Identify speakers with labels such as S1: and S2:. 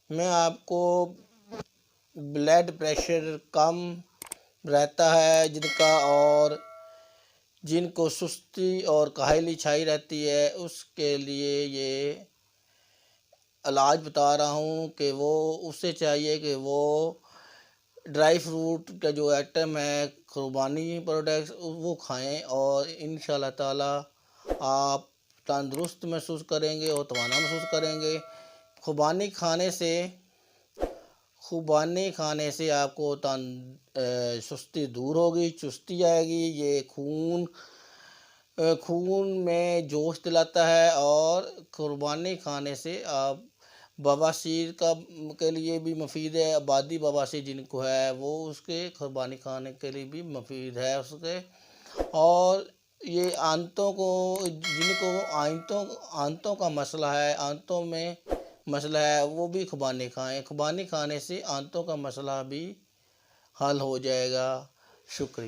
S1: में आपको blood pressure कम रहता है जिनको सुस्ती और काहली छाई रहती है, उसके लिए ये इलाज बता रहा हूँ कि वो उससे चाहिए कि वो ड्राई फ्रूट का जो आइटम है, खुबानी प्रोडक्ट्स, वो खाएं और इंशाल्लाह ताला आप तंदुरुस्त महसूस करेंगे और तवाना महसूस करेंगे। खुबानी खाने से आपको सुस्ती दूर होगी, चुस्ती आएगी। ये खून में जोश दिलाता है और कुर्बानी खाने से आप बवासीर के लिए भी मुफीद है। आबादी बवासीर जिनको है वो उसके कुर्बानी खाने के लिए भी मुफीद है उसके। और ये जिनको आंतों का मसला है, आंतों में मसला है, वो भी खुबानी खाएं। खुबानी खाने से आंतों का मसला भी हल हो जाएगा। शुक्रिया।